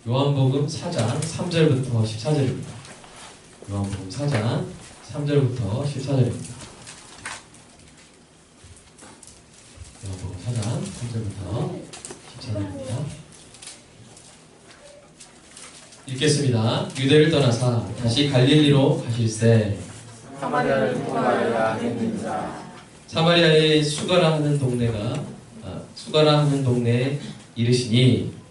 요한복음 4장 3절부터 14절입니다. 요한복음 4장 3절부터 14절입니다. 요한복음 4장 3절부터 14절입니다. 읽겠습니다. 유대를 떠나사 다시 갈릴리로 가실새 사마리아를 통하여야 했느니라. 사마리아의 수가라 하는 동네에 이르시니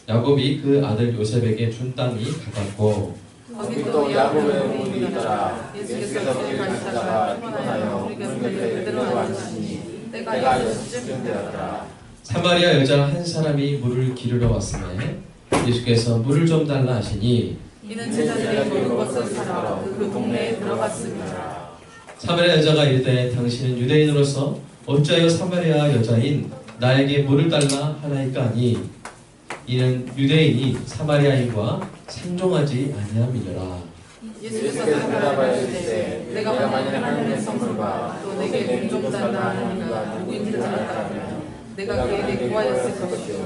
야곱이 그 아들 요셉에게 준 땅이 가깝고 거기 또 야곱의 문이 있더라. 예수께서 길을 가시다가 피곤하여 문 곁에 그대로 앉으시니 때가 6시쯤 되었더라. 사마리아 여자 한 사람이 물을 기르러 왔음에 예수께서 물을 좀 달라 하시니 이는 제자들이 먹은 것을 사러 그 동네에 들어갔습니다. 사마리아 여자가 이르되 당신은 유대인으로서 어찌하여 사마리아 여자인 나에게 물을 달라 하나이까 하니 이는 유대인이 사마리아인과 상종하지 아니함이니라. 예수께서 대답하여 이르시되 내가 만일 하나님의 선물과 또 내게 돈 좀 달라 하는 이가 누구인지 알았다면 내가 그에게 구하였을 것이요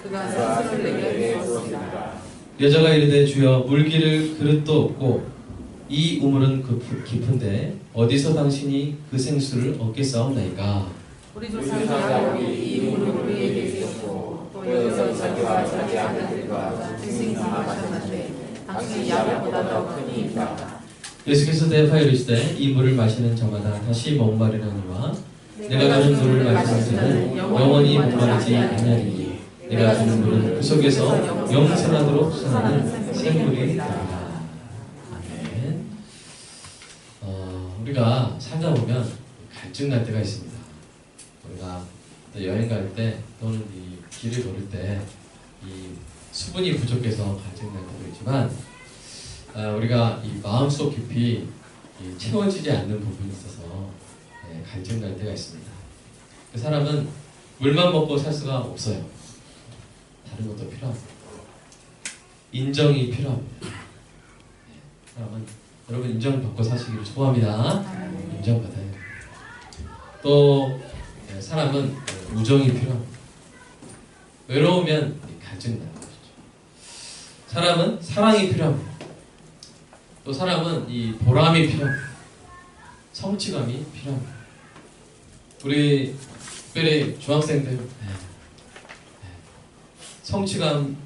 그가 생수를 내게 주었으리라. 여자가 이르되 주여 물기를 그릇도 없고 이 우물은 깊은데 어디서 당신이 그 생수를 얻겠사옵나이까. 우리 조상 야곱이 이 물을 우리에게 주었고 또 여기서 자기와 자기 아들들과 생수가 마셨는데 당신이 야곱보다 더 크니이다. 예수께서 대답하여 이르시되 이 물을 마시는 자마다 다시 목마르나니와 내가 주는 물을 마시는 자는 영원히 목마르지 아니하리니 내가 주는 물은 그 속에서 영생하도록 솟아나는 생물이 되리라. 아멘. 우리가 살다 보면 갈증 날 때가 있습니다. 우리가 여행 갈 때 또는 이 길을 걸을 때 이 수분이 부족해서 갈증 날 때도 있지만 우리가 이 마음속 깊이 채워지지 않는 부분이 있어서 갈증 날 때가 있습니다. 그 사람은 물만 먹고 살 수가 없어요. 다른 것도 필요합니다. 인정이 필요합니다. 사람은 여러분 인정받고 사시기를 소원합니다. 인정받아야 됩니다. 또 사람은 우정이 필요합니다. 외로우면 갈증 나는 것이죠. 사람은 사랑이 필요합니다. 또 사람은 이 보람이 필요합니다. 성취감이 필요합니다. 우리 특별히 중학생들 성취감,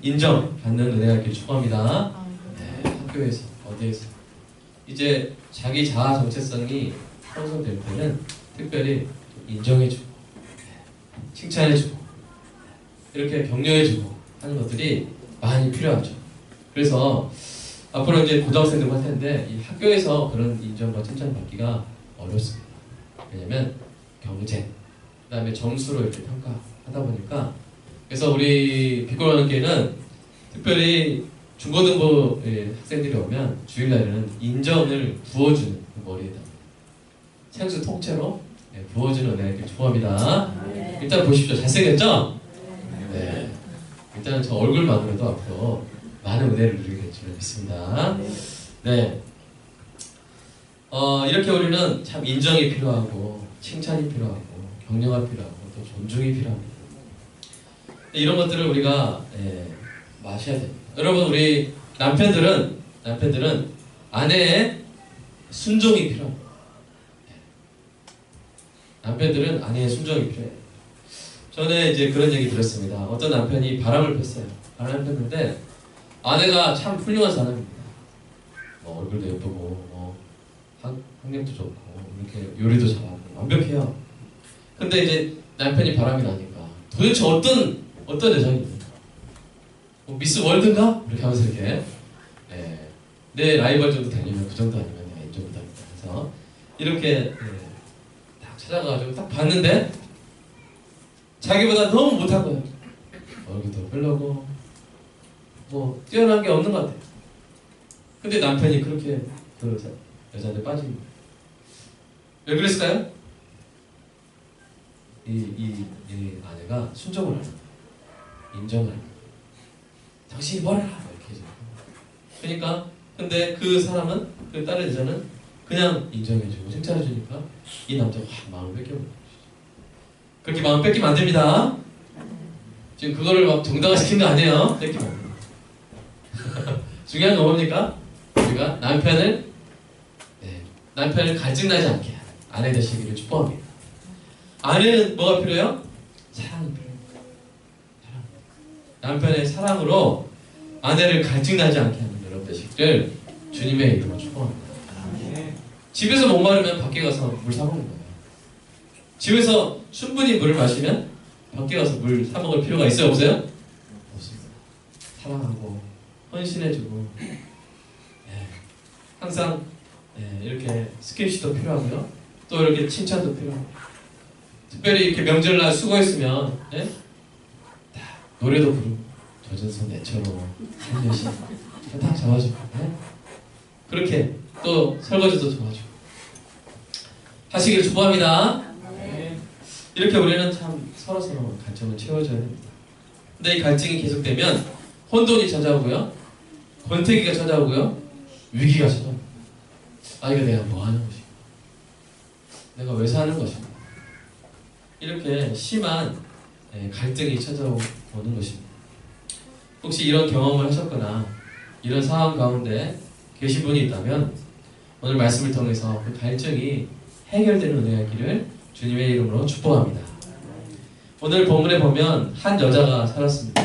인정 받는 은혜가 있길 축원합니다. 학교에서 어디에서 이제 자기 자아 정체성이 형성될 때는 특별히 인정해주고 칭찬해주고 이렇게 격려해주고 하는 것들이 많이 필요하죠. 그래서 앞으로 이제 고등학생들 할 텐데 이 학교에서 그런 인정과 칭찬 받기가 어렵습니다. 왜냐면 경쟁, 그 다음에 점수로 이렇게 평가하다 보니까 그래서 우리 빛골원교회는 특별히 중고등부 학생들이 오면 주일날에는 인정을 부어주는 머리에다 생수 통째로 부어주는 은혜를 이렇게 좋아합니다. 일단 보십시오. 잘생겼죠? 네. 일단은 저 얼굴만으로도 앞으로 많은 은혜를 누리게 될 줄 믿습니다. 네. 이렇게 우리는 참 인정이 필요하고 칭찬이 필요하고 격려가 필요하고 또 존중이 필요합니다. 이런 것들을 우리가 마셔야 됩니다. 여러분 우리 남편들은 아내의 순종이 필요합니다. 남편들은 아내의 순종이 필요해요. 전에 이제 그런 얘기 들었습니다. 어떤 남편이 바람을 폈어요. 바람을 폈는데 아내가 참 훌륭한 사람입니다. 얼굴도 예쁘고 학력도 좋고 이렇게 요리도 잘하고 완벽해요. 근데 이제 남편이 바람이 나니까 도대체 어떤 여자입니까? 미스 월드인가? 이렇게 하면서 이렇게 내 라이벌 정도 달리면 그 정도 아니면 내가 이 정도 달린다 해서 이렇게 딱 찾아가가지고 딱 봤는데 자기보다 너무 못한 거예요. 얼굴도 별로고 뛰어난 게 없는 것 같아요. 근데 남편이 그렇게 그 여자한테 빠진 거예요. 왜 그랬을까요? 이 아내가 순종을 하는 거예요. 인정을 하는 거예요. 당신이 뭘 알아? 이렇게 해서. 그러니까 근데 그 사람은 그 다른 여자는 그냥 인정해주고 칭찬해주니까 이 남자가 마음을 뺏겨버린 것이죠. 그렇게 마음 뺏기면 안 됩니다. 지금 그거를 막 정당화 시킨 거 아니에요? 그렇게 말합니다. 중요한 건 뭡니까? 우리가 남편을 갈증나지 않게 하는 아내 되시기를 축복합니다. 아내는 뭐가 필요해요? 사랑이 필요해요. 남편의 사랑으로 아내를 갈증나지 않게 하는 여러분 되시기를 주님의 이름으로 축복합니다. 집에서 목마르면 밖에 가서 물 사 먹는 거예요. 집에서 충분히 물을 마시면 밖에 가서 물 사 먹을 필요가 있어요? 없어요? 없습니다. 사랑하고 헌신해주고 항상 이렇게 스킨십도 필요하고요. 또 이렇게 칭찬도 필요하고 특별히 이렇게 명절날 수고했으면 노래도 부르고 젖은 손 내처럼 살며시 딱 잡아주고 그렇게 또 설거지도 도와주고 하시길 축복합니다. 이렇게 우리는 참 서로서로 갈증을 채워줘야 됩니다. 근데 이 갈증이 계속되면 혼돈이 찾아오고요, 권태기가 찾아오고요, 위기가 찾아옵니다. 이거 내가 뭐 하는 것인가, 내가 왜 사는 것인가, 이렇게 심한 갈등이 찾아오는 것입니다. 혹시 이런 경험을 하셨거나 이런 상황 가운데 계신 분이 있다면 오늘 말씀을 통해서 그 갈증이 해결되는 은혜가 있기를 주님의 이름으로 축복합니다. 오늘 본문에 보면 한 여자가 살았습니다.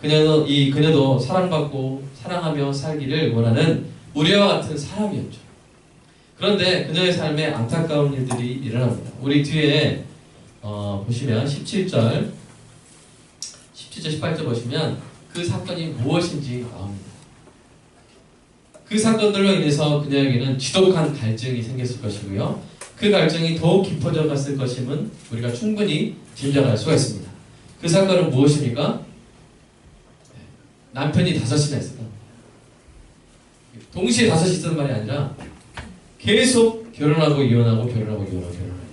그녀도 사랑받고 사랑하며 살기를 원하는 우리와 같은 사람이었죠. 그런데 그녀의 삶에 안타까운 일들이 일어납니다. 우리 뒤에 보시면 17절 18절 보시면 그 사건이 무엇인지 나옵니다. 그 사건들로 인해서 그녀에게는 지독한 갈증이 생겼을 것이고요, 그 갈증이 더욱 깊어져 갔을 것임은 우리가 충분히 짐작할 수가 있습니다. 그 사건은 무엇입니까? 남편이 5이나 있었다. 동시에 5이 있었던 말이 아니라 계속 결혼하고 이혼하고 결혼하고 이혼하고 결혼하고,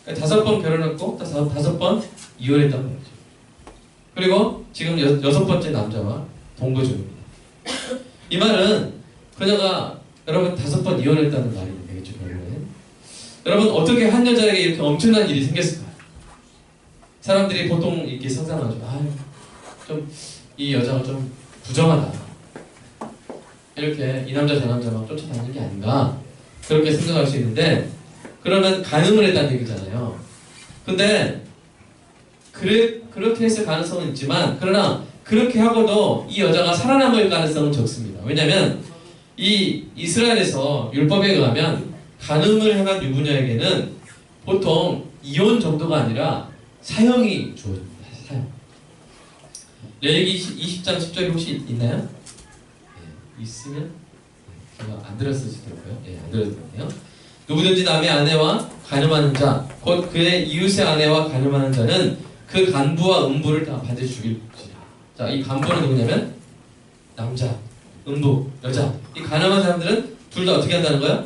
그러니까 5번 결혼했고 5번 이혼했단 말이죠. 그리고 지금 6번째 남자와 동거 중입니다. 이 말은 그녀가 여러분 5번 이혼했다는 말이 되겠죠. 결국은 여러분 어떻게 한 여자에게 이렇게 엄청난 일이 생겼을까요? 사람들이 보통 이렇게 상상하죠. 좀 이 여자가 좀 부정하다, 이렇게 이 남자 저 남자 막 쫓아다니는 게 아닌가, 그렇게 생각할 수 있는데, 그러면 간음을 했다는 얘기잖아요. 근데 그렇게 했을 가능성은 있지만, 그러나 그렇게 하고도 이 여자가 살아남을 가능성은 적습니다. 왜냐하면 이 이스라엘에서 율법에 의하면 간음을 행한 유부녀에게는 보통 이혼 정도가 아니라 사형이 주어집니다. 사형. 레위기 20장 10절이 혹시 있나요? 있으면 제가 안 들었을 수도 있고요. 안 들었네요. 누구든지 남의 아내와 간음하는 자, 곧 그의 이웃의 아내와 간음하는 자는 그 간부와 음부를 다 받을 죽일지라. 자, 이 간부는 누구냐면 남자, 음부, 여자. 이 간음한 사람들은 둘 다 어떻게 한다는 거야?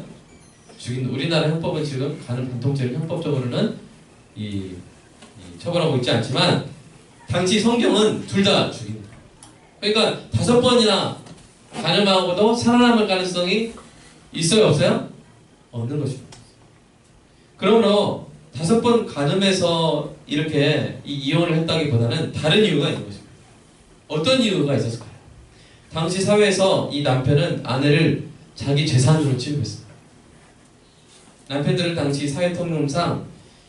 죽인. 우리나라 형법은 지금 간음 반통죄를 형법적으로는 처벌하고 있지 않지만 당시 성경은 둘 다 죽인다. 그러니까 5번이나 간음하고도 살아남을 가능성이 있어요, 없어요? 없는 것입니다. 그러므로 5번 간음해서 이렇게 이혼을 했다기보다는 다른 이유가 있는 것입니다. 어떤 이유가 있었을까요? 당시 사회에서 이 남편은 아내를 자기 재산으로 취급했습니다. 남편들은 당시 사회 통념상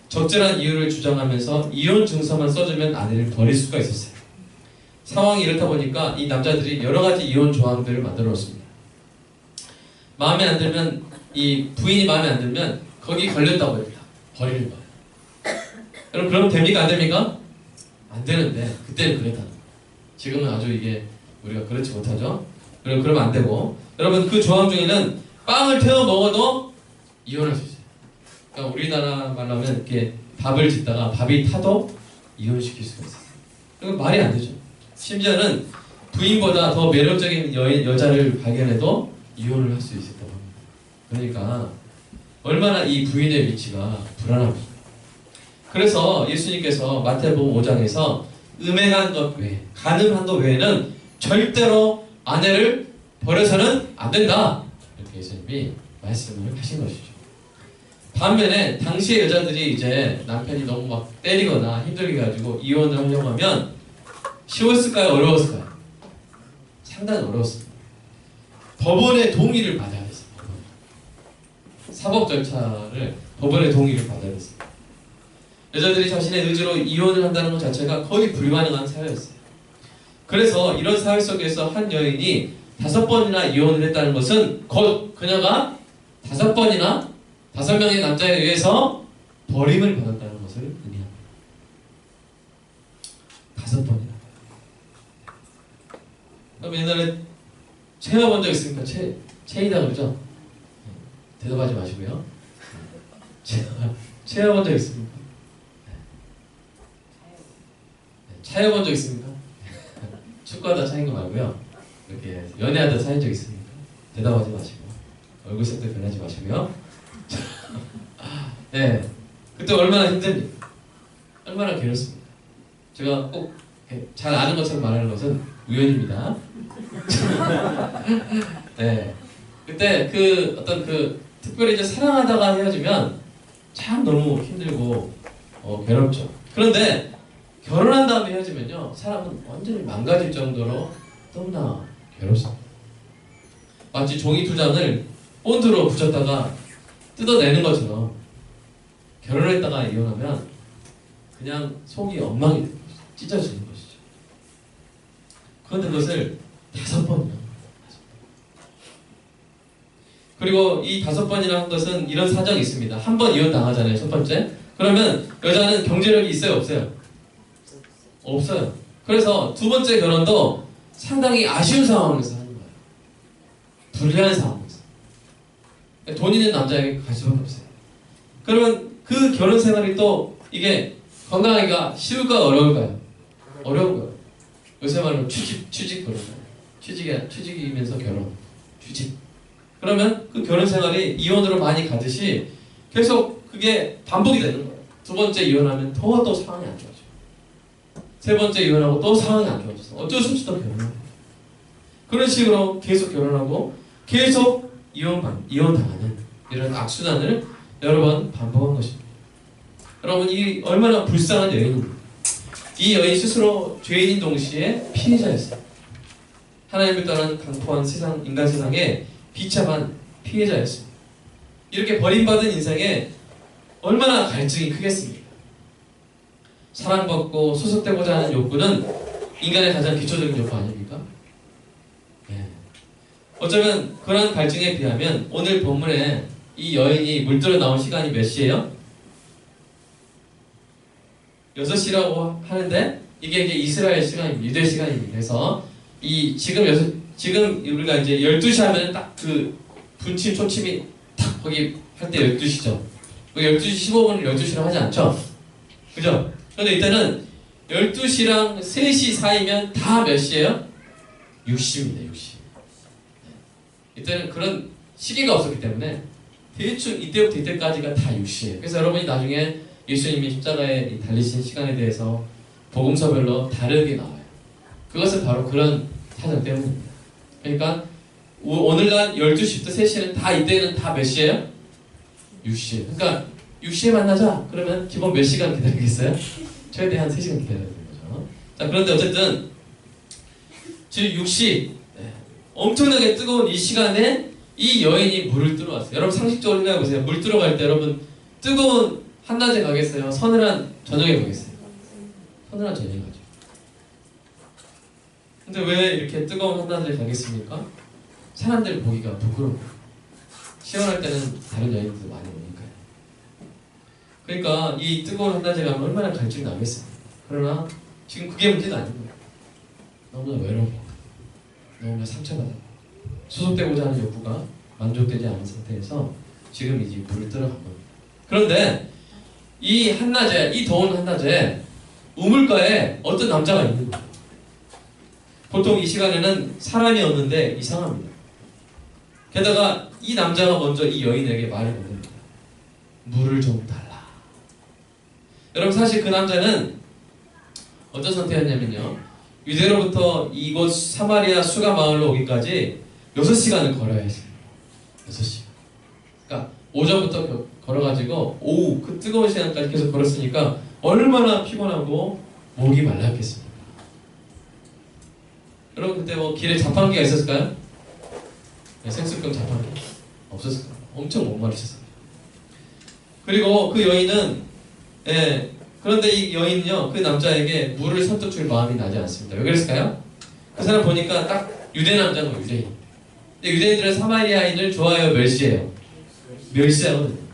적절한 이유를 주장하면서 이혼 증서만 써주면 아내를 버릴 수가 있었어요. 상황이 이렇다 보니까 이 남자들이 여러 가지 이혼 조항들을 만들어 놓습니다. 마음에 안 들면, 이 부인이 마음에 안 들면 거기 걸렸다고 합니다. 버리는 거예요. 여러분, 그러면 됩니까? 안 됩니까? 안 되는데 그때는 그랬다. 지금은 아주 이게 우리가 그렇지 못하죠. 그러면 안 되고, 여러분 그 조항 중에는 빵을 태워 먹어도 이혼할 수 있어요. 그러니까 우리나라 말로 하면 이렇게 밥을 짓다가 밥이 타도 이혼시킬 수가 있어요. 이건 말이 안 되죠. 심지어는 부인보다 더 매력적인 여자를 발견해도 이혼을 할 수 있었다고 합니다. 그러니까 얼마나 이 부인의 위치가 불안합니다. 그래서 예수님께서 마태복음 5장에서 음행한 것 외에, 간음한 것 외에는 절대로 아내를 버려서는 안 된다, 이렇게 예수님이 말씀을 하신 것이죠. 반면에 당시의 여자들이 이제 남편이 너무 막 때리거나 힘들게 가지고 이혼을 하려고 하면 쉬웠을까요? 어려웠을까요? 상당히 어려웠습니다. 법원의 동의를 받아야 됐어요. 사법 절차를 법원의 동의를 받아야 됐습니다. 여자들이 자신의 의지로 이혼을 한다는 것 자체가 거의 불가능한 사회였어요. 그래서 이런 사회 속에서 한 여인이 5번이나 이혼을 했다는 것은 곧 그녀가 5번이나 5명의 남자에 의해서 버림을 받았다는 것을 의미합니다. 5번이나. 그럼 옛날에 체험한 적 있습니까? 체이다 그러죠? 대답하지 마시고요. 체험한 적 있습니까? 차여본 적 있습니까? 축구하다 차인 거 말고요. 이렇게 연애하다 차인 적 있습니까? 대답하지 마시고 얼굴 색도 변하지 마시고요. 네, 그때 얼마나 힘듭니까? 얼마나 괴롭습니까? 제가 꼭 잘 아는 것처럼 말하는 것은 우연입니다. 네, 그때 특별히 이제 사랑하다가 헤어지면 참 너무 힘들고 괴롭죠. 그런데 결혼한 다음에 헤어지면요, 사람은 완전히 망가질 정도로 너무나 괴롭습니다. 마치 종이 2장을 본드로 붙였다가 뜯어내는 것처럼 결혼했다가 이혼하면 그냥 속이 엉망이 되는 것이죠. 찢어지는 것이죠. 그런데 그것을 5번이나. 그리고 이 5번이나 한 것은 이런 사정이 있습니다. 한 번 이혼 당하잖아요, 첫 번째. 그러면 여자는 경제력이 있어요, 없어요? 없어요. 그래서 2번째 결혼도 상당히 아쉬운 상황에서 하는 거예요. 불리한 상황에서. 돈 있는 남자에게 갈 수밖에 없어요. 그러면 그 결혼 생활이 또 이게 건강하기가 쉬울까요? 어려울까요? 어려운 거예요. 요새 말로 취직 결혼. 취직이면서 결혼. 취직. 그러면 그 결혼 생활이 이혼으로 많이 가듯이 계속 그게 반복이 되는 거예요. 2번째 이혼하면 또 상황이 안 좋아져요. 3번째 이혼하고 또 상황이 안 좋아져서 어쩔 수 없이 또 결혼해요. 그런 식으로 계속 결혼하고 계속 이혼당하는 이런 악순환을 여러 번 반복한 것입니다. 여러분, 이 얼마나 불쌍한 여인입니다. 이 여인 스스로 죄인인 동시에 피해자였어요. 하나님을 떠난 강포한 인간 세상에 비참한 피해자였습니다. 이렇게 버림받은 인생에 얼마나 갈증이 크겠습니까? 사랑받고 소속되고자 하는 욕구는 인간의 가장 기초적인 욕구 아닙니까? 네. 어쩌면 그런 갈증에 비하면 오늘 본문에 이 여인이 물들어 나온 시간이 몇 시예요? 6시라고 하는데 이게 이스라엘 시간입니다. 유대 시간입니다. 그래서 지금 우리가 이제 12시 하면 딱 그 분침 초침이 딱 거기 할 때 12시죠. 12시 15분을 12시로 하지 않죠? 그죠? 그런데 이때는 12시랑 3시 사이면 다 몇 시예요? 6시입니다. 6시. 이때는 그런 시기가 없었기 때문에 대충 이때부터 이때까지가 다 6시예요. 그래서 여러분이 나중에 예수님이 십자가에 달리신 시간에 대해서 복음서별로 다르게 나와요. 그것은 바로 그런 사정 때문입니다. 그러니까 오늘날 12시부터 3시는 다 이때는 다 몇 시예요? 6시예요. 그러니까 6시에 만나자. 그러면 기본 몇 시간 기다리겠어요? 최대한 3시간 기다려야 되는 거죠. 자, 그런데 어쨌든 지금 6시 엄청나게 뜨거운 이 시간에 이 여인이 물을 들어왔어요. 여러분 상식적으로 생각해 보세요. 물 들어갈 때 여러분 뜨거운 한낮에 가겠어요? 서늘한 저녁에 가겠어요? 서늘한 저녁에 가죠. 근데 왜 이렇게 뜨거운 한낮에 가겠습니까? 사람들 보기가 부끄러워요. 시원할 때는 다른 여인들도 많이 오니까요. 그러니까 이 뜨거운 한낮에 가면 얼마나 갈증이 나겠습니까? 그러나 지금 그게 문제는 아닙니다. 너무나 외로워, 너무나 상처받아, 소속되고자 하는 욕구가 만족되지 않은 상태에서 지금 이제 물을 들어간 겁니다. 그런데 이 한낮에, 이 더운 한낮에 우물가에 어떤 남자가 있는 거예요. 보통 이 시간에는 사람이 없는데 이상합니다. 게다가 이 남자가 먼저 이 여인에게 말을 건넵니다. 물을 좀 달라. 여러분 사실 그 남자는 어떤 상태였냐면요, 유대로부터 이곳 사마리아 수가 마을로 오기까지 6시간을 걸어야 했습니다. 6시간. 그러니까 오전부터 걸어가지고 오후 그 뜨거운 시간까지 계속 걸었으니까 얼마나 피곤하고 목이 말랐겠습니까? 여러분 그때 뭐 길에 자판기가 있었을까요? 네, 생수병 자판기 없었을 거예요. 엄청 목마르셨어요. 그리고 그 여인은 그런데 이 여인은요 그 남자에게 물을 선뜻 줄 마음이 나지 않습니다. 왜 그랬을까요? 그 사람 보니까 딱 유대 남자인 거예요. 유대인. 근데 유대인들은 사마리아인을 좋아해요, 멸시해요? 멸시하거든요.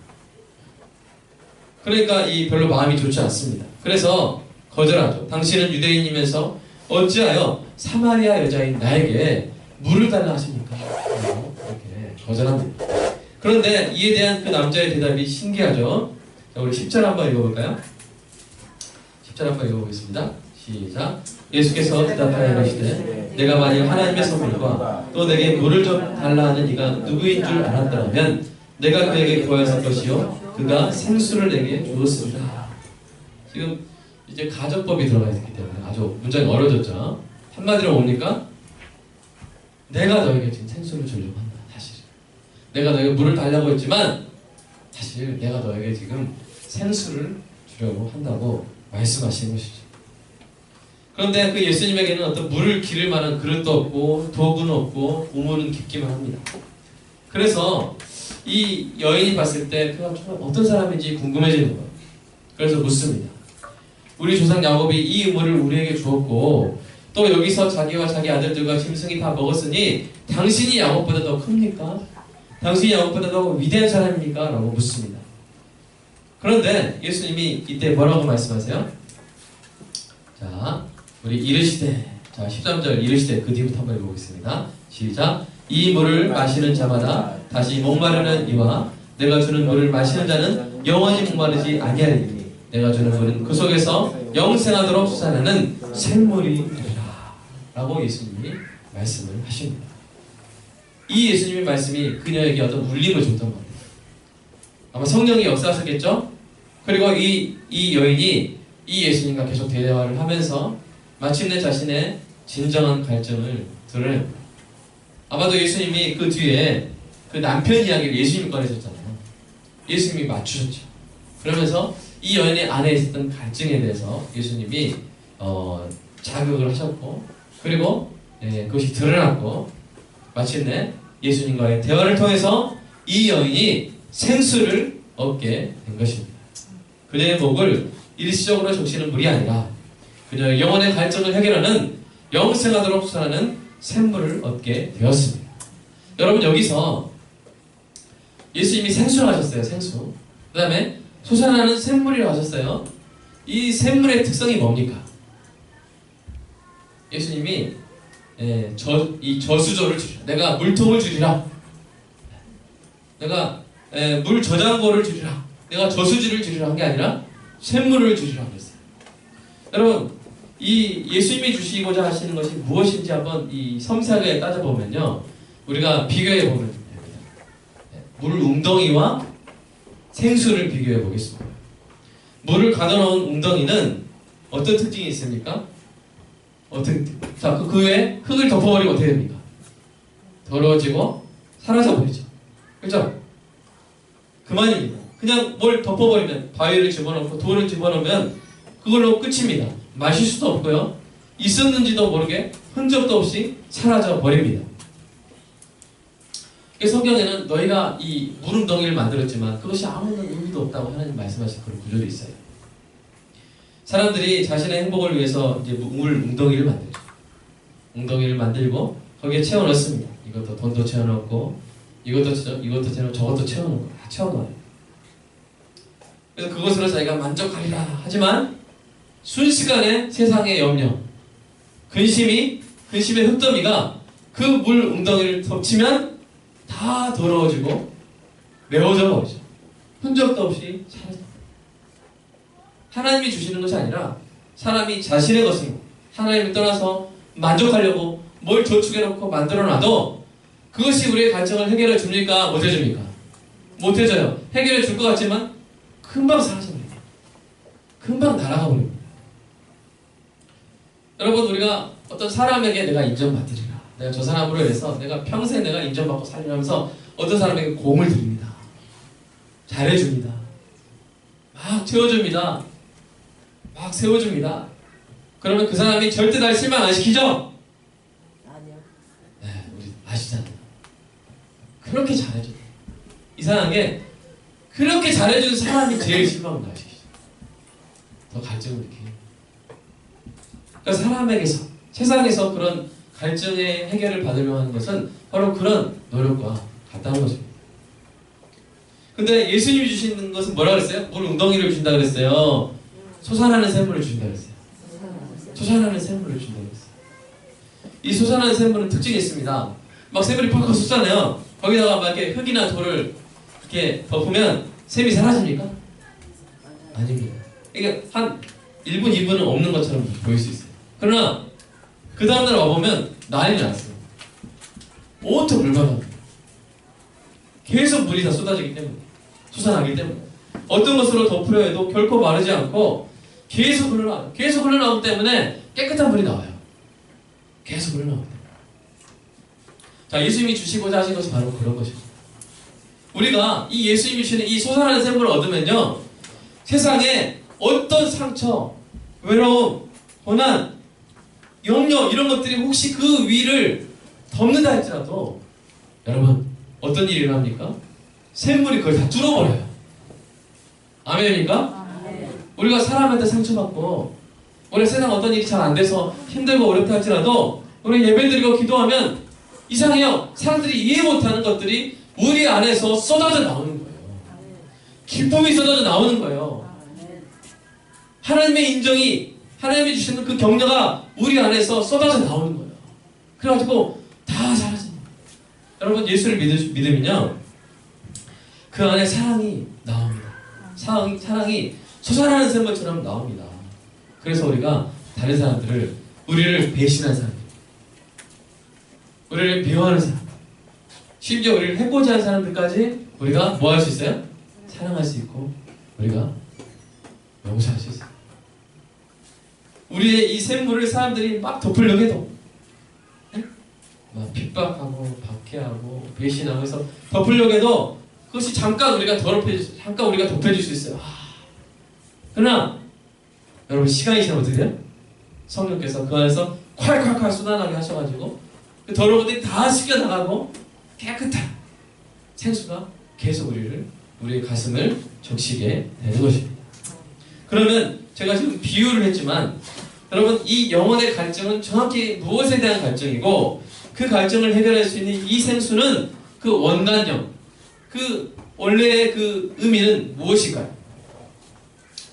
그러니까 이 별로 마음이 좋지 않습니다. 그래서 거절하죠. 당신은 유대인이면서 어찌하여 사마리아 여자인 나에게 물을 달라 하십니까? 이렇게 거절합니다. 그런데 이에 대한 그 남자의 대답이 신기하죠. 자, 우리 10절 한번 읽어볼까요? 10절 한번 읽어보겠습니다. 시작. 예수께서 대답하여 이르시되 내가 만일 하나님의 선물과 또 내게 물을 좀 달라 하는 이가 누구인 줄 알았더라면 내가 그에게 구하였을 것이요 그가 생수를 내게 주었습니다. 지금 이제 가정법이 들어가 있기 때문에 아주 문장이 어려졌죠. 한마디로 뭡니까? 내가 너에게 지금 생수를 주려고 한다. 사실 내가 너에게 물을 달라고 했지만 사실 내가 너에게 지금 생수를 주려고 한다고 말씀하시는 것이죠. 그런데 그 예수님에게는 어떤 물을 기를 만한 그릇도 없고 도구는 없고 우물은 깊기만 합니다. 그래서 이 여인이 봤을 때 그가 정말 어떤 사람인지 궁금해지는 거예요. 그래서 묻습니다. 우리 조상 야곱이 이 우물을 우리에게 주었고 또 여기서 자기와 자기 아들들과 짐승이 다 먹었으니 당신이 야곱보다 더 큽니까? 당신이 야곱보다 더 위대한 사람입니까? 라고 묻습니다. 그런데 예수님이 이때 뭐라고 말씀하세요? 자, 우리 이르시되, 자 13절 이르시되 그 뒤부터 한번 읽어보겠습니다. 시작. 이 물을 마시는 자마다 다시 목마르는 이와 내가 주는 물을 마시는 자는 영원히 목마르지 아니하리니 내가 주는 물은 그 속에서 영생하도록 솟아나는 샘물이 되리라 라고 예수님이 말씀을 하십니다. 이 예수님의 말씀이 그녀에게 어떤 울림을 줬던 겁니다. 아마 성령이 역사하셨겠죠? 그리고 이 여인이 이 예수님과 계속 대화를 하면서 마침내 자신의 진정한 갈증을 드러냅니다. 아마도 예수님이 그 뒤에 그 남편 이야기를 예수님이 꺼내셨잖아요. 예수님이 맞추셨죠. 그러면서 이 여인의 안에 있었던 갈증에 대해서 예수님이 자극을 하셨고 그리고 그것이 드러났고 마침내 예수님과의 대화를 통해서 이 여인이 생수를 얻게 된 것입니다. 그녀의 목을 일시적으로 적시는 물이 아니라 그녀의 영혼의 갈증을 해결하는 영생하도록 솟아나는 샘물을 얻게 되었습니다. 여러분 여기서 예수님이 생수를 하셨어요. 생수. 그 다음에 솟아나는 샘물이라고 하셨어요. 이 샘물의 특성이 뭡니까? 예수님이 이 저수조를 주리라. 내가 물통을 주리라. 내가 물 저장고를 주리라. 내가 저수지를 주리라 한 게 아니라 샘물을 주리라 그랬어요. 여러분 이 예수님이 주시고자 하시는 것이 무엇인지 한번 이 섬세하게 따져보면요 우리가 비교해 보면 됩니다. 물 웅덩이와 생수를 비교해 보겠습니다. 물을 가둬놓은 웅덩이는 어떤 특징이 있습니까? 자, 그 위에 흙을 덮어버리면 어떻게 됩니까? 더러워지고 사라져 버리죠. 그렇죠? 그만입니다. 그냥 뭘 덮어버리면 바위를 집어넣고 돌을 집어넣으면 그걸로 끝입니다. 마실 수도 없고요. 있었는지도 모르게 흔적도 없이 사라져 버립니다. 성경에는 너희가 이 물웅덩이를 만들었지만 그것이 아무런 의미도 없다고 하나님 말씀하신 그런 구절이 있어요. 사람들이 자신의 행복을 위해서 이제 물 웅덩이를 만들죠. 웅덩이를 만들고 거기에 채워 넣습니다. 이것도 돈도 채워 넣고 이것도 채워 넣고 저것도 채워 넣고 다 채워 넣어요. 그래서 그것으로 자기가 만족하리라 하지만 순식간에 세상의 염려, 근심의 흙더미가 그 물 웅덩이를 덮치면 다 더러워지고 메워져 버리죠. 흔적도 없이 사라져. 하나님이 주시는 것이 아니라 사람이 자신의 것을 하나님을 떠나서 만족하려고 뭘 저축해놓고 만들어놔도 그것이 우리의 갈증을 해결해 줍니까? 못 해줍니까? 못 해줘요. 해결해 줄 것 같지만 금방 사라집니다. 금방 날아가 버립니다. 여러분 우리가 어떤 사람에게 내가 인정받으리라. 내가 저 사람으로 해서 내가 평생 내가 인정받고 살리면서 어떤 사람에게 공을 드립니다. 잘해줍니다. 막 채워줍니다. 막 세워줍니다. 그러면 그 사람이 절대 날 실망 안 시키죠? 아니요. 네, 우리 아시잖아요. 그렇게 잘해줘요. 이상하게 그렇게 잘해주는 사람이 제일 실망을 안 시키죠. 더 갈증을 느끼는. 그러니까 사람에게서, 세상에서 그런 갈증의 해결을 받으려고 하는 것은 바로 그런 노력과 같다는 것입니다. 근데 예수님이 주시는 것은 뭐라 그랬어요? 물 웅덩이를 주신다 그랬어요. 솟아나는 샘물을 주신다 그랬어요. 솟아나는 샘물을 준다 그랬어요. 이 솟아나는 샘물은 특징이 있습니다. 막 샘물이 팍팍 솟잖아요. 거기다가 막 이렇게 흙이나 돌을 이렇게 덮으면 샘이 사라집니까? 아닙니다. 이게 한 1분, 2분은 없는 것처럼 보일 수 있어요. 그러나 그 다음날 와보면 난리 났어요. 온통 물바다입니다. 계속 물이 다 쏟아지기 때문에, 솟아나기 때문에 어떤 것으로 덮으려 해도 결코 마르지 않고 계속 흘러나와요. 계속 흘러나오기 때문에 깨끗한 물이 나와요. 계속 흘러나오기 때문에. 자, 예수님이 주시고자 하신 것이 바로 그런 것입니다. 우리가 이 예수님이 주시는 이 솟아나는 샘물을 얻으면요, 세상에 어떤 상처, 외로움, 고난, 염려 이런 것들이 혹시 그 위를 덮는다 할지라도 여러분 어떤 일이 일어납니까? 샘물이 그걸 다 뚫어버려요. 아멘입니까? 우리가 사람한테 상처받고 우리 세상 어떤 일이 잘 안 돼서 힘들고 어렵다 할지라도 우리 예배드리고 기도하면 이상해요. 사람들이 이해 못하는 것들이 우리 안에서 쏟아져 나오는 거예요. 기쁨이 쏟아져 나오는 거예요. 하나님의 인정이, 하나님이 주시는 그 격려가 우리 안에서 쏟아져 나오는 거예요. 그래가지고 다 사라집니다. 여러분 예수를 믿으면요 그 안에 사랑이 나옵니다. 사랑이 솟아나는 샘물처럼 나옵니다. 그래서 우리가 다른 사람들을, 우리를 배신한 사람, 우리를 미워하는 사람, 심지어 우리를 해코지 하는 사람들까지 우리가 뭐 할 수 있어요? 사랑할 수 있고 우리가 용서할 수 있어요. 우리의 이 샘물을 사람들이 막 덮으려고 해도 막 핍박하고 박해하고 배신하고 해서 덮으려고 해도 그것이 잠깐 우리가 잠깐 우리가 덮여줄 수 있어요. 그러나 여러분 시간이 지나면 어떻게 돼요? 성령께서 그 안에서 콸콸콸 쏟아나게 하셔가지고 그 더러운 것들이 다 씻겨나가고 깨끗한 생수가 계속 우리의 가슴을 적시게 되는 것입니다. 그러면 제가 지금 비유를 했지만 여러분 이 영혼의 갈증은 정확히 무엇에 대한 갈증이고 그 갈증을 해결할 수 있는 이 생수는 그 원단력, 그 원래의 그 의미는 무엇일까요?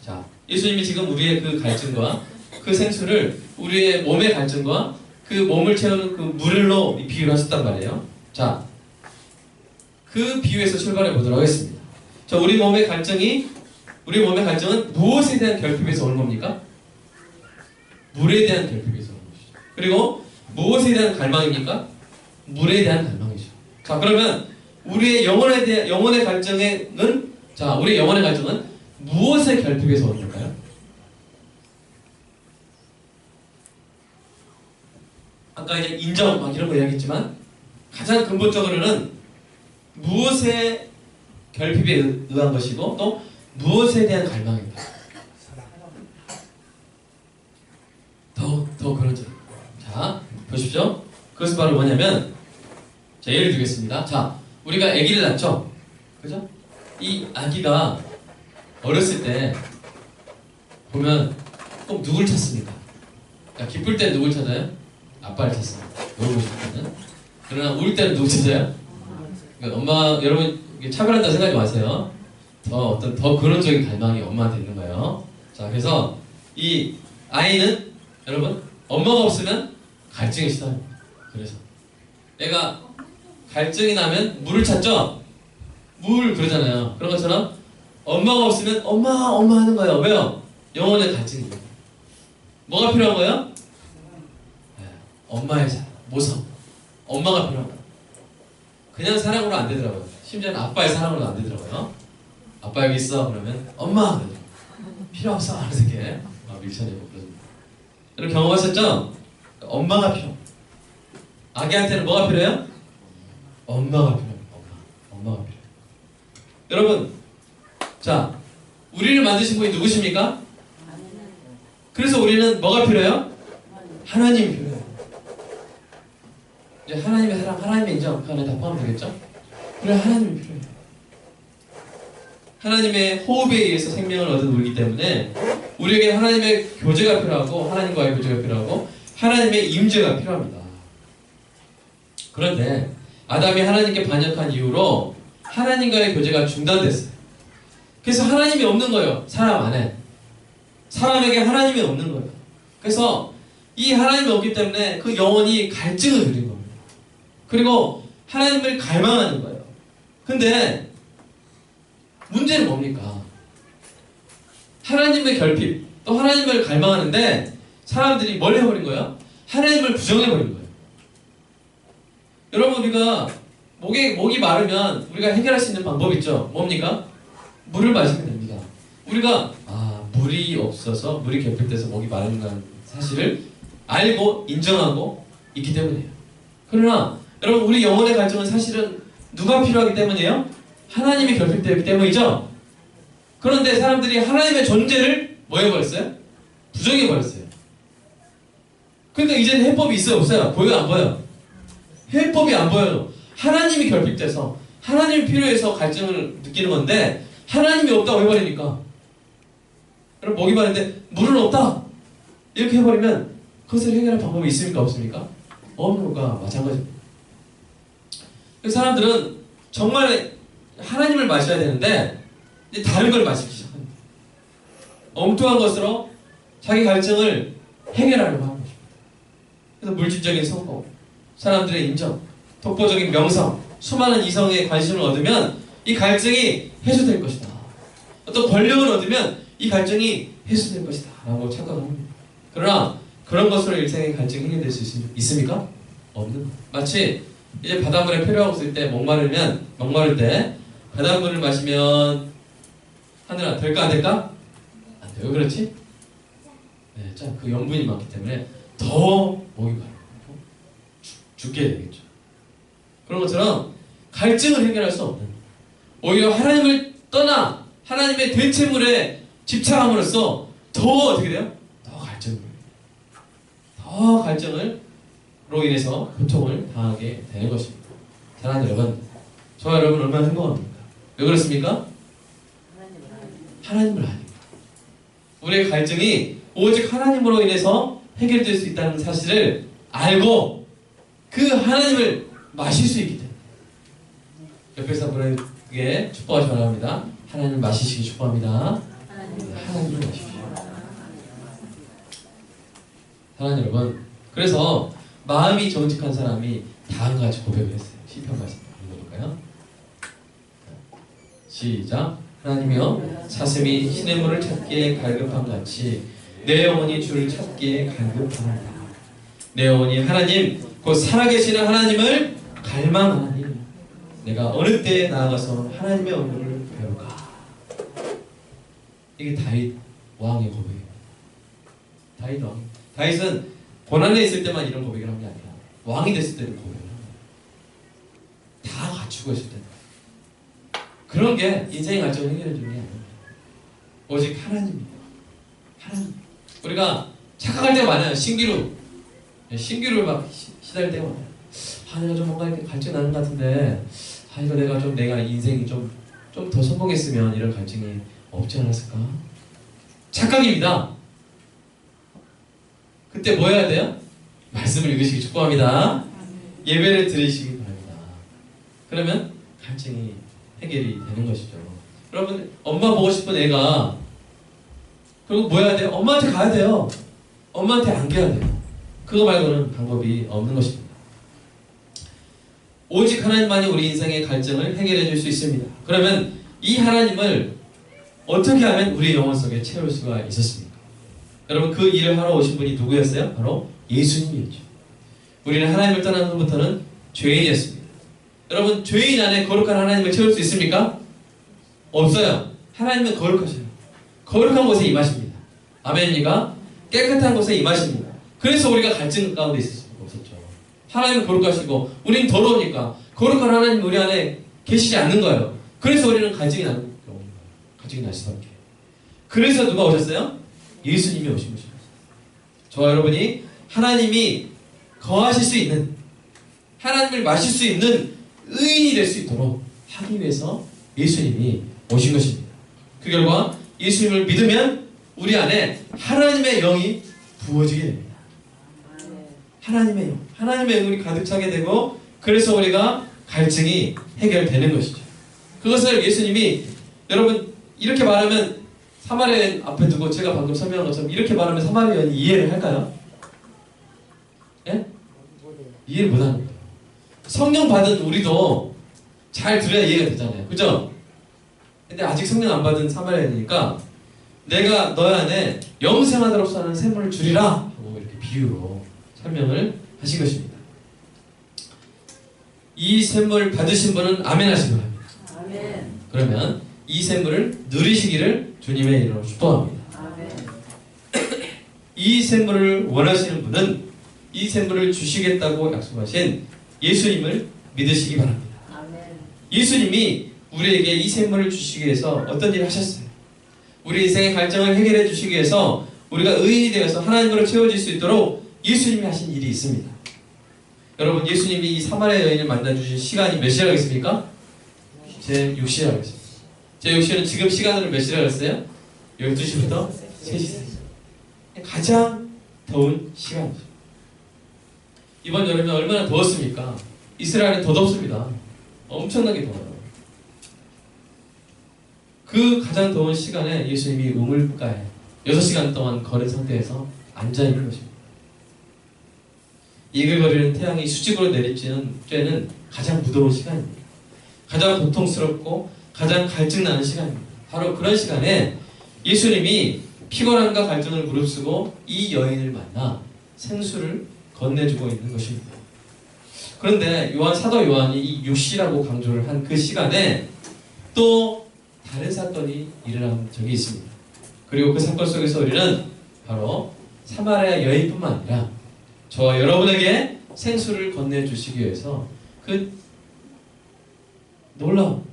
자, 예수님이 지금 우리의 그 갈증과 그 생수를 우리의 몸의 갈증과 그 몸을 채우는 그 물로 비유를 하셨단 말이에요. 자, 그 비유에서 출발해 보도록 하겠습니다. 자, 우리 몸의 갈증은 무엇에 대한 결핍에서 오는 겁니까? 물에 대한 결핍에서 오는 것이죠. 그리고 무엇에 대한 갈망입니까? 물에 대한 갈망이죠. 자, 그러면 우리의 영혼의 갈증은 우리의 영혼의 갈증은 무엇의 결핍에서 오는 걸까요? 아까 이제 인정 막 이런 거 이야기했지만 가장 근본적으로는 무엇의 결핍에 의한 것이고 또 무엇에 대한 갈망입니다. 더 그런 점. 자, 보십시오. 그것은 바로 뭐냐면, 자, 예를 들겠습니다. 자, 우리가 아기를 낳죠? 그죠? 이 아기가 어렸을 때 보면 꼭 누굴 찾습니까? 그러니까 기쁠 때는 누굴 찾아요? 아빠를 찾습니다. 놀고 싶을 때는. 그러나 울 때는 누굴 찾아요? 그러니까 엄마, 여러분 차별한다 생각하지 마세요. 더 근원적인 갈망이 엄마한테 있는 거예요. 자, 그래서 이 아이는 여러분 엄마가 없으면 갈증이 시작합니다. 그래서 얘가 갈증이 나면 물을 찾죠? 물 그러잖아요. 그런 것처럼 엄마가 없으면 엄마 하는 거예요. 왜요? 영혼의 갈증이에요. 뭐가 필요한 거예요? 네, 엄마의 사랑, 모성. 엄마가 필요한 거예요. 그냥 사랑으로 안 되더라고요. 심지어는 아빠의 사랑으로 안 되더라고요. 아빠 여기 있어 그러면 엄마 그러죠. 필요 없어 그래서 이렇게 밀쳐내고 그러죠. 여러분 경험하셨죠? 엄마가 필요. 아기한테는 뭐가 필요해요? 엄마가 필요해요. 엄마가 필요해요. 여러분 자, 우리를 만드신 분이 누구십니까? 그래서 우리는 뭐가 필요해요? 하나님이 필요해요. 이제 하나님의 사랑, 하나님의 인정, 그 안에 다 포함되겠죠? 그래, 하나님이 필요해요. 하나님의 호흡에 의해서 생명을 얻은 우리이기 때문에 우리에게 하나님의 교제가 필요하고 하나님과의 교제가 필요하고 하나님의 임재가 필요합니다. 그런데 아담이 하나님께 반역한 이후로 하나님과의 교제가 중단됐어요. 그래서 하나님이 없는 거예요. 사람 안에. 사람에게 하나님이 없는 거예요. 그래서 이 하나님이 없기 때문에 그 영혼이 갈증을 누린 겁니다. 그리고 하나님을 갈망하는 거예요. 근데 문제는 뭡니까? 하나님의 결핍, 또 하나님을 갈망하는데 사람들이 뭘 해버린 거예요? 하나님을 부정해버린 거예요. 여러분, 우리가 목이 마르면 우리가 해결할 수 있는 방법이 있죠. 뭡니까? 물을 마시면 됩니다. 우리가 물이 없어서, 물이 결핍돼서 목이 마른다는 사실을 알고 인정하고 있기 때문이에요. 그러나 여러분, 우리 영혼의 갈증은 사실은 누가 필요하기 때문이에요? 하나님이 결핍되기 때문이죠. 그런데 사람들이 하나님의 존재를 뭐 해버렸어요? 부정해버렸어요. 그러니까 이제는 해법이 있어요, 없어요? 보여요, 안 보여요? 해법이 안 보여요. 하나님이 결핍돼서 하나님이 필요해서 갈증을 느끼는 건데 하나님이 없다고 해버리니까, 여러분, 목이 마른데 물은 없다 이렇게 해버리면 그것을 해결할 방법이 있습니까, 없습니까? 없는 것과 마찬가지입니다. 그래서 사람들은 정말 하나님을 마셔야 되는데 이제 다른 걸 마시기 시작합니다. 엉뚱한 것으로 자기 갈증을 해결하려고 하는 것입니다. 그래서 물질적인 성공, 사람들의 인정, 독보적인 명성, 수많은 이성의 관심을 얻으면 이 갈증이 해소될 것이다. 어떤 권력을 얻으면 이 갈증이 해소될 것이다 라고 착각합니다. 그러나 그런 것으로 일생의 갈증이 해결될 수 있습니까? 없는 거예요. 마치 이제 바닷물에 필요하고 있을 때 목마를 때 바닷물을 마시면 하늘아 될까 안 될까? 안 돼요. 그렇지? 네, 자, 그 염분이 많기 때문에 더 목이 마르고 죽게 되겠죠. 그런 것처럼 갈증을 해결할 수 없는, 오히려 하나님을 떠나 하나님의 대체물에 집착함으로써 더 어떻게 돼요? 더 갈증으로 인해서 고통을 당하게 되는 것입니다. 사랑하는 여러분, 저와 여러분 얼마나 행복합니까? 왜 그렇습니까? 하나님을 아니까. 우리의 갈증이 오직 하나님으로 인해서 해결될 수 있다는 사실을 알고 그 하나님을 마실 수 있기 때문에 옆에 사람에게 축복하시 바랍니다. 하나님을 마시시기 축복합니다. 하나님을 마십시오. 사랑하는 여러분, 그래서 마음이 정직한 사람이 다음과 같이 고백을 했어요. 시편 말씀 읽어볼까요? 시작. 하나님이여, 사슴이 시냇물을 찾기에 갈급함 같이 내 영혼이 주를 찾기에 갈급하나이다. 내 영혼이 하나님, 곧 살아계시는 하나님을 갈망하니 내가 어느 때에 나아가서 하나님의 얼굴을 배울까. 이게 다윗 왕의 고백이에요. 다윗 왕. 다윗은 고난에 있을 때만 이런 고백을 한 게 아니라 왕이 됐을 때도 고백을 합니다. 다 갖추고 있을 때. 그런 게 인생의 갈증을 해결해 주는 게 아닙니다. 오직 하나님입니다. 하나님. 우리가 착각할 때가 많아요. 신기루를 막 시달릴 때가 많아요. 내가 좀 뭔가 이렇게 갈증 나는 것 같은데, 이거 내가 인생이 좀 더 성공했으면 이런 갈증이 없지 않았을까? 착각입니다. 그때 뭐 해야 돼요? 말씀을 읽으시기 축복합니다. 예배를 드리시기 바랍니다. 그러면 갈증이 해결이 되는 것이죠. 여러분, 엄마 보고 싶은 애가, 그리고 뭐 해야 돼요? 엄마한테 가야 돼요. 엄마한테 안겨야 돼요. 그거 말고는 방법이 없는 것입니다. 오직 하나님만이 우리 인생의 갈증을 해결해 줄 수 있습니다. 그러면 이 하나님을 어떻게 하면 우리 영혼 속에 채울 수가 있었습니까? 여러분, 그 일을 하러 오신 분이 누구였어요? 바로 예수님이었죠. 우리는 하나님을 떠난 후부터는 죄인이었습니다. 여러분, 죄인 안에 거룩한 하나님을 채울 수 있습니까? 없어요. 하나님은 거룩하셔요. 거룩한 곳에 임하십니다. 아멘입니까? 깨끗한 곳에 임하십니다. 그래서 우리가 갈증 가운데 있을 수가 없었죠. 하나님은 거룩하시고 우리는 더러우니까 거룩한 하나님 우리 안에 계시지 않는 거예요. 그래서 우리는 갈증이 나는 경우입니다. 가족이 날 수밖에. 그래서 누가 오셨어요? 예수님이 오신 것입니다. 저와 여러분이 하나님이 거하실 수 있는, 하나님을 마실 수 있는 의인이 될 수 있도록 하기 위해서 예수님이 오신 것입니다. 그 결과 예수님을 믿으면 우리 안에 하나님의 영이 부어지게 됩니다. 하나님의 영, 하나님의 영이 가득 차게 되고, 그래서 우리가 갈증이 해결되는 것이죠. 그것을 예수님이, 여러분 이렇게 말하면 사마리아인 앞에 두고 제가 방금 설명한 것처럼 이렇게 말하면 사마리아인이 이해를 할까요? 예? 이해를 못하는 거예요. 성령 받은 우리도 잘 들어야 이해가 되잖아요. 그죠? 근데 아직 성령 안 받은 사마리아인이니까 내가 너희 안에 영생하도록 사는 샘물을 주리라 하고 이렇게 비유로 설명을 하신 것입니다. 이 샘물 받으신 분은 아멘 하시기 바랍니다. 아멘. 그러면 이 샘물을 누리시기를 주님의 이름으로 축복합니다. 아멘. 이 샘물을 원하시는 분은 이 샘물을 주시겠다고 약속하신 예수님을 믿으시기 바랍니다. 아멘. 예수님이 우리에게 이 샘물을 주시기 위해서 어떤 일을 하셨어요? 우리 인생의 갈증을 해결해 주시기 위해서 우리가 의인이 되어서 하나님으로 채워질 수 있도록 예수님이 하신 일이 있습니다. 여러분, 예수님이 이 사마리아 여인을 만나주신 시간이 몇 시라고 했습니까? 제 6시라고 했습니다. 제 6시는 지금 시간으로 몇 시라고 했어요? 12시부터 3시. 가장 더운 시간이죠. 이번 여름에 얼마나 더웠습니까? 이스라엘은 더 덥습니다. 엄청나게 더워요. 그 가장 더운 시간에 예수님이 우물가에 6시간 동안 걸은 상태에서 앉아있는 것입니다. 이글거리는 태양이 수직으로 내리쬐는 쬐는 가장 무더운 시간입니다. 가장 고통스럽고 가장 갈증나는 시간입니다. 바로 그런 시간에 예수님이 피곤함과 갈증을 무릅쓰고 이 여인을 만나 생수를 건네주고 있는 것입니다. 그런데 사도 요한이 이 육시라고 강조를 한 그 시간에 또 다른 사건이 일어난 적이 있습니다. 그리고 그 사건 속에서 우리는 바로 사마리아 여인뿐만 아니라 저와 여러분에게 생수를 건네주시기 위해서 그 놀라운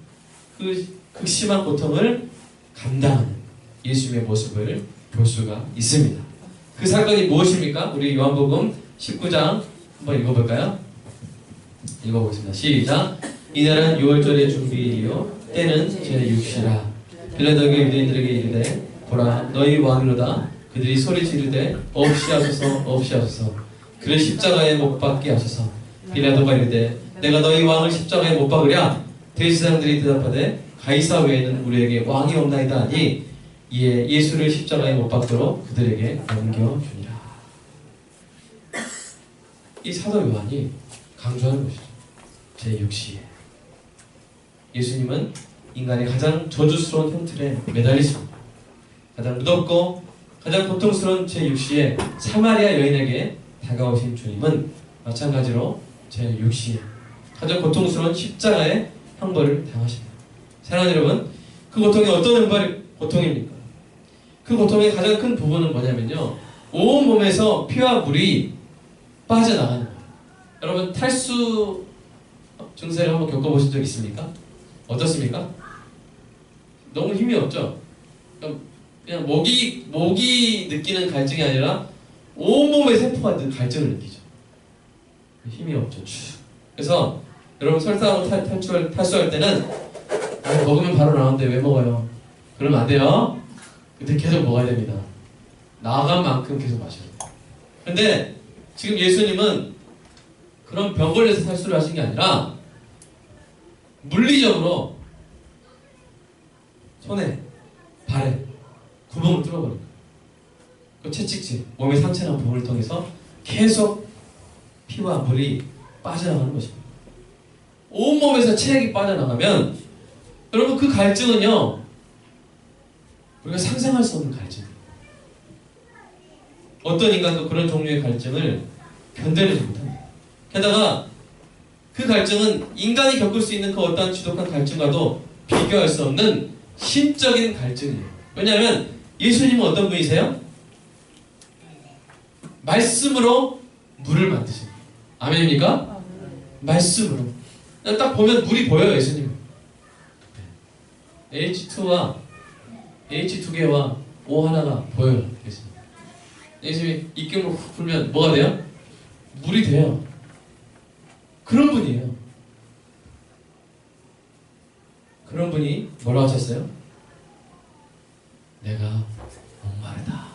그 극심한 고통을 감당하는 예수님의 모습을 볼 수가 있습니다. 그 사건이 무엇입니까? 우리 요한복음 19장 한번 읽어볼까요? 읽어보겠습니다. 시작. 이날은 6월절의 준비일이요 때는 제6시라. 빌라도가 유대인들에게 이르되 보라 너희 왕이로다. 그들이 소리 지르되 없이 하소서 없이 하소서. 그를 십자가에 못 박게 하소서. 빌라도가 이르되 내가 너희 왕을 십자가에 못 박으랴. 대제사장들이 대답하되 가이사 외에는 우리에게 왕이 없나이다 하니 이에 예수를 십자가에 못 박도록 그들에게 넘겨주니라. 이 사도 요한이 강조하는 것이죠. 제6시에 예수님은 인간의 가장 저주스러운 형틀에 매달리십니다. 가장 무덥고 가장 고통스러운 제6시에 사마리아 여인에게 다가오신 주님은 마찬가지로 제6시에 가장 고통스러운 십자가의 형벌을 당하십니다. 사랑하는 여러분, 그 고통이 어떤 고통입니까? 그 고통의 가장 큰 부분은 뭐냐면요, 온 몸에서 피와 물이 빠져나가는 거예요. 여러분, 탈수 증세를 한번 겪어보신 적 있습니까? 어떻습니까? 너무 힘이 없죠? 그냥 목이 느끼는 갈증이 아니라 온몸의 세포가 갈증을 느끼죠. 힘이 없죠. 그래서 여러분, 설사하고 탈수할 때는 먹으면 바로 나오는데 왜 먹어요? 그러면 안 돼요. 근데 계속 먹어야 됩니다. 나간 만큼 계속 마셔야 돼요. 근데 지금 예수님은 그런 병 걸려서 탈수를 하신 게 아니라 물리적으로 손에 발에 구멍을 뚫어버린 거예요. 그 채찍질, 몸의 상처난 부분을 통해서 계속 피와 물이 빠져나가는 것입니다. 온몸에서 체액이 빠져나가면 여러분, 그 갈증은요, 우리가 상상할 수 없는 갈증이에요. 어떤 인간도 그런 종류의 갈증을 견뎌내지 못합니다. 게다가 그 갈증은 인간이 겪을 수 있는 그 어떠한 지독한 갈증과도 비교할 수 없는 신적인 갈증이에요. 왜냐하면 예수님은 어떤 분이세요? 말씀으로 물을 만드십니다. 아멘입니까? 말씀으로. 딱 보면 물이 보여요, 예수님은. H2와 H 2개와 O 하나가 보여요. 되겠습니다. 예수님이 입김을 훅 불면 뭐가 돼요? 물이 돼요. 그런 분이에요. 그런 분이 뭐라고 하셨어요? 내가 목마르다.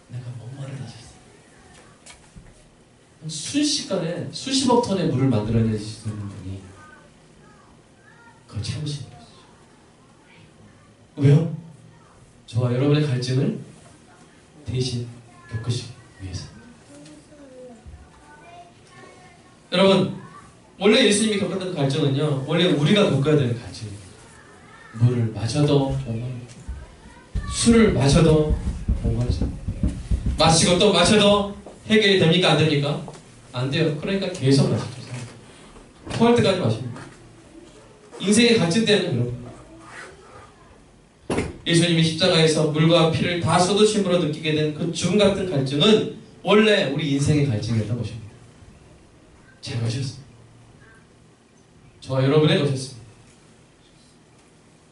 내가 목마르다 하셨어요. 순식간에 수십억 톤의 물을 만들어내시는 분이 그걸 참으시는 거죠. 왜요? 저와 여러분의 갈증을 대신 겪으시기 위해서. 여러분, 원래 예수님이 겪었던 갈증은요, 원래 우리가 겪어야 되는 갈증이에요. 물을 마셔도 목마르고, 술을 마셔도 목마르죠. 마시고 또 마셔도 해결이 됩니까? 안 됩니까? 안 돼요. 그러니까 계속 마시죠. 토할 때까지 마십니다. 인생의 갈증 때는 그런 예수님이 십자가에서 물과 피를 다 쏟으심으로 느끼게 된 그 죽음 같은 갈증은 원래 우리 인생의 갈증이었던 것입니다. 제 것이었습니다. 저와 여러분의 것이었습니다.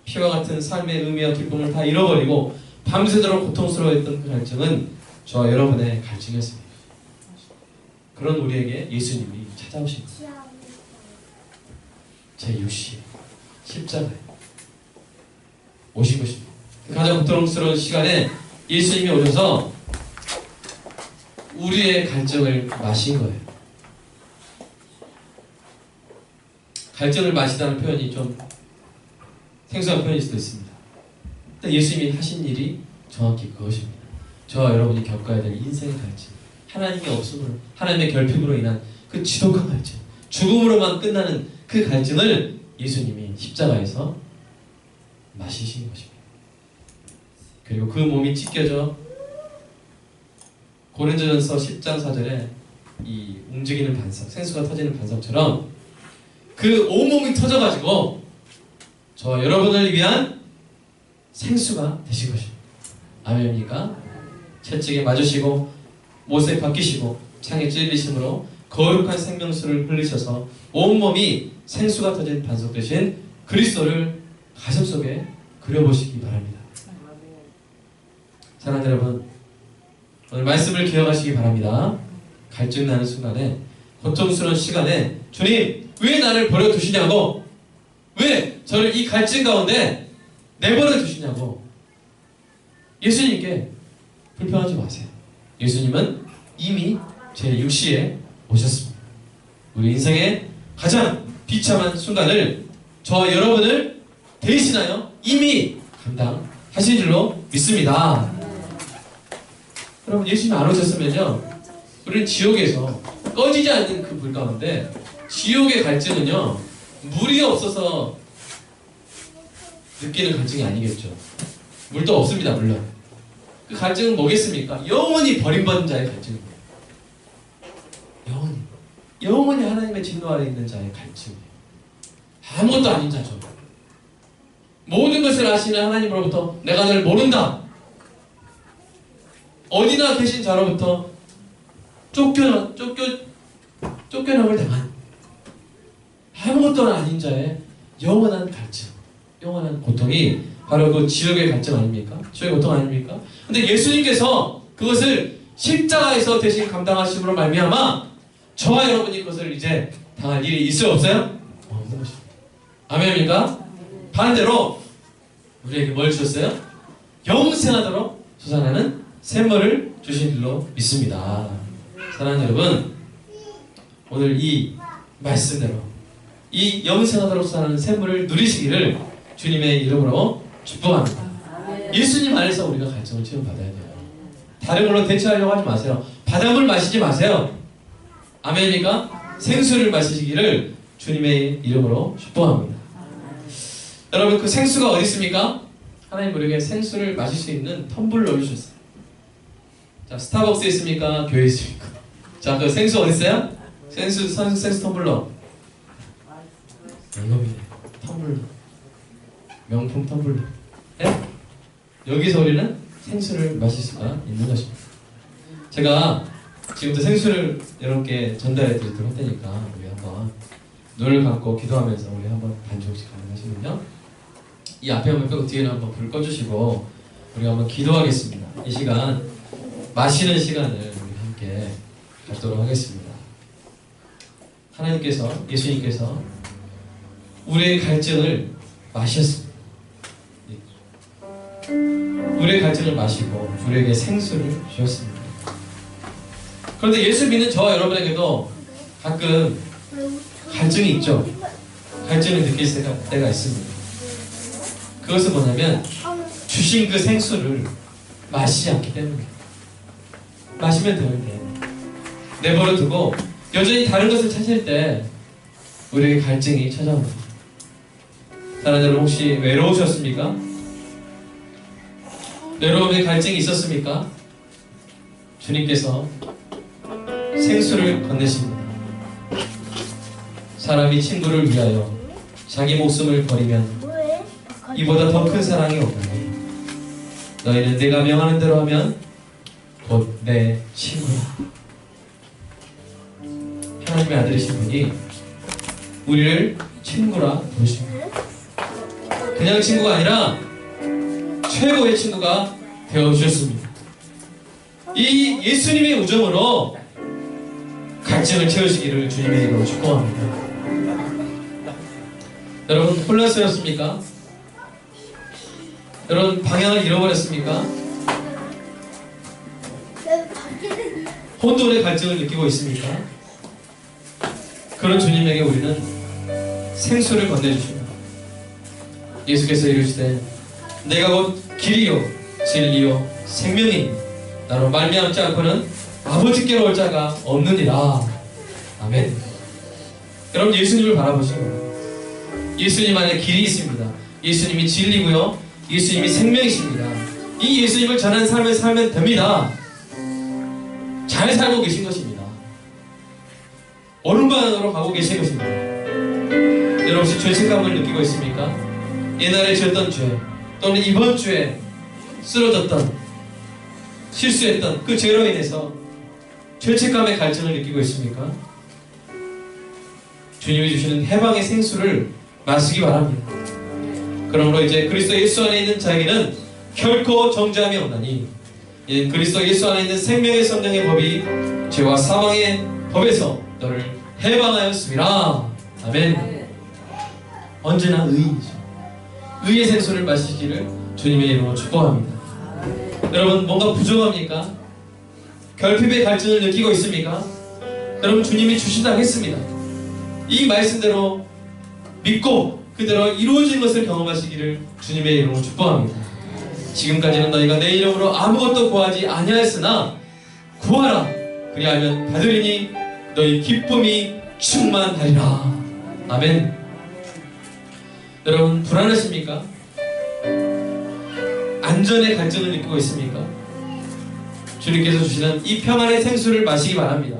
피와 같은 삶의 의미와 기쁨을 다 잃어버리고 밤새도록 고통스러워했던 그 갈증은 저와 여러분의 갈증이었습니다. 그런 우리에게 예수님이 찾아오십니다. 제6시 십자가에 오신 것입니다. 가장 고통스러운 시간에 예수님이 오셔서 우리의 갈증을 마신 거예요. 갈증을 마시다는 표현이 좀 생소한 표현일 수도 있습니다. 근데 예수님이 하신 일이 정확히 그것입니다. 저와 여러분이 겪어야 될 인생의 갈증, 하나님의 없음으로, 하나님의 결핍으로 인한 그 지독한 갈증, 죽음으로만 끝나는 그 갈증을 예수님이 십자가에서 마시신 것입니다. 그리고 그 몸이 찢겨져 고린도전서 10장 4절에 이 움직이는 반석, 생수가 터지는 반석처럼 그 온몸이 터져가지고 저와 여러분을 위한 생수가 되신 것입니다. 아멘입니까? 채찍에 맞으시고 못에 박히시고 창에 찔리심으로 거룩한 생명수를 흘리셔서 온몸이 생수가 터진 반석 되신 그리스도를 가슴속에 그려보시기 바랍니다. 사랑하는 여러분, 오늘 말씀을 기억하시기 바랍니다. 갈증 나는 순간에, 고통스러운 시간에 주님 왜 나를 버려두시냐고, 왜 저를 이 갈증 가운데 내버려 두시냐고 예수님께 불평하지 마세요. 예수님은 이미 제6시에 오셨습니다. 우리 인생의 가장 비참한 순간을 저와 여러분을 대신하여 이미 감당하신 줄로 믿습니다. 여러분, 예수님이 안 오셨으면요, 우리는 지옥에서 꺼지지 않는 그 불 가운데, 지옥의 갈증은요 물이 없어서 느끼는 갈증이 아니겠죠. 물도 없습니다. 물론 그 갈증은 뭐겠습니까? 영원히 버림받은 자의 갈증입니다. 영원히 하나님의 진노 아래 있는 자의 갈증이에요. 아무것도 아닌 자죠. 모든 것을 아시는 하나님으로부터 내가 너를 모른다, 어디나 계신 자로부터 쫓겨남을 당한 아무것도 아닌 자의 영원한 갈증, 영원한 고통이 바로 그 지옥의 갈증 아닙니까? 지옥의 고통 아닙니까? 근데 예수님께서 그것을 십자가에서 대신 감당하심으로 말미암아 저와 여러분이 그것을 이제 당할 일이 있어요, 없어요? 없는 것입니다. 아멘입니까? 반대로 우리에게 뭘 주셨어요? 영생하도록 솟아나는 샘물을 주신 줄로 믿습니다. 사랑하는 여러분, 오늘 이 말씀대로 이 영생하도록 솟아나는 샘물을 누리시기를 주님의 이름으로 축복합니다. 예수님 안에서 우리가 갈증을 체험받아야 돼요. 다른 걸로 대체하려고 하지 마세요. 바닷물 마시지 마세요. 아멘입니까? 생수를 마시기를 주님의 이름으로 축복합니다. 여러분, 그 생수가 어디 있습니까? 하나님 우리에게 생수를 마실 수 있는 텀블러를 주셨어요. 자, 스타벅스에 있습니까? 교회에 있습니까? 자, 그 생수 어디 있어요? 생수 텀블러. 이놈이네. 텀블러. 명품 텀블러. 네? 여기서 우리는 생수를 마실 수가 있는 것입니다. 제가 지금부터 생수를 여러분께 전달해 드리도록 할 테니까 우리 한번 눈을 감고 기도하면서 우리 한번 반주씩 가능하시면요. 이 앞에 한번 빼고 뒤에는 한번 불 꺼주시고 우리가 한번 기도하겠습니다. 이 시간 마시는 시간을 우리 함께 갖도록 하겠습니다. 하나님께서, 예수님께서 우리의 갈증을 마셨습니다. 우리의 갈증을 마시고 우리에게 생수를 주셨습니다. 그런데 예수 믿는 저와 여러분에게도 가끔 갈증이 있죠. 갈증을 느낄 때가 있습니다. 그것은 뭐냐면 주신 그 생수를 마시지 않기 때문이에요. 마시면 되는데 내버려 두고 여전히 다른 것을 찾을 때 우리에게 갈증이 찾아옵니다. 사랑하는 여러분, 혹시 외로우셨습니까? 외로움에 갈증이 있었습니까? 주님께서 생수를 건네십니다. 사람이 친구를 위하여 자기 목숨을 버리면 이보다 더 큰 사랑이 없나니 너희는 내가 명하는 대로 하면 곧 내 친구야. 하나님의 아들이신 분이 우리를 친구라 부르십니다. 그냥 친구가 아니라 최고의 친구가 되어주셨습니다. 이 예수님의 우정으로 갈증을 채우시기를 주님의 이름으로 축복합니다. 여러분, 혼란스럽습니까? 여러분, 방향을 잃어버렸습니까? 혼돈의 갈증을 느끼고 있습니까? 그런 주님에게 우리는 생수를 건네주십니다. 예수께서 이르시되 내가 곧 길이요 진리요 생명이니 나로 말미암지 않고는 아버지께로 올 자가 없느니라. 아멘. 여러분, 예수님을 바라보십니다. 예수님 안에 길이 있습니다. 예수님이 진리고요, 예수님이 생명이십니다. 이 예수님을 전하는 삶을 살면 됩니다. 잘 살고 계신 것입니다. 옳은 방향으로 가고 계신 것입니다. 여러분, 혹시 죄책감을 느끼고 있습니까? 옛날에 지었던 죄, 또는 이번 주에 쓰러졌던, 실수했던 그 죄로 인해서 죄책감의 갈증을 느끼고 있습니까? 주님이 주시는 해방의 생수를 마시기 바랍니다. 그러므로 이제 그리스도 예수 안에 있는 자에게는 결코 정죄함이 없나니 그리스도 예수 안에 있는 생명의 성령의 법이 죄와 사망의 법에서 너를 해방하였습니다. 아멘. 언제나 의이죠. 의의 생수를 마시기를 주님의 이름으로 축복합니다. 여러분, 뭔가 부족합니까? 결핍의 갈증을 느끼고 있습니까? 여러분, 주님이 주신다고 했습니다. 이 말씀대로 믿고 그대로 이루어진 것을 경험하시기를 주님의 이름으로 축복합니다. 지금까지는 너희가 내 이름으로 아무것도 구하지 아니하였으나 구하라, 그리하면 받으리니 너희 기쁨이 충만하리라. 아멘. 여러분, 불안하십니까? 안전의 갈증을 느끼고 있습니까? 주님께서 주시는 이 평안의 생수를 마시기 바랍니다.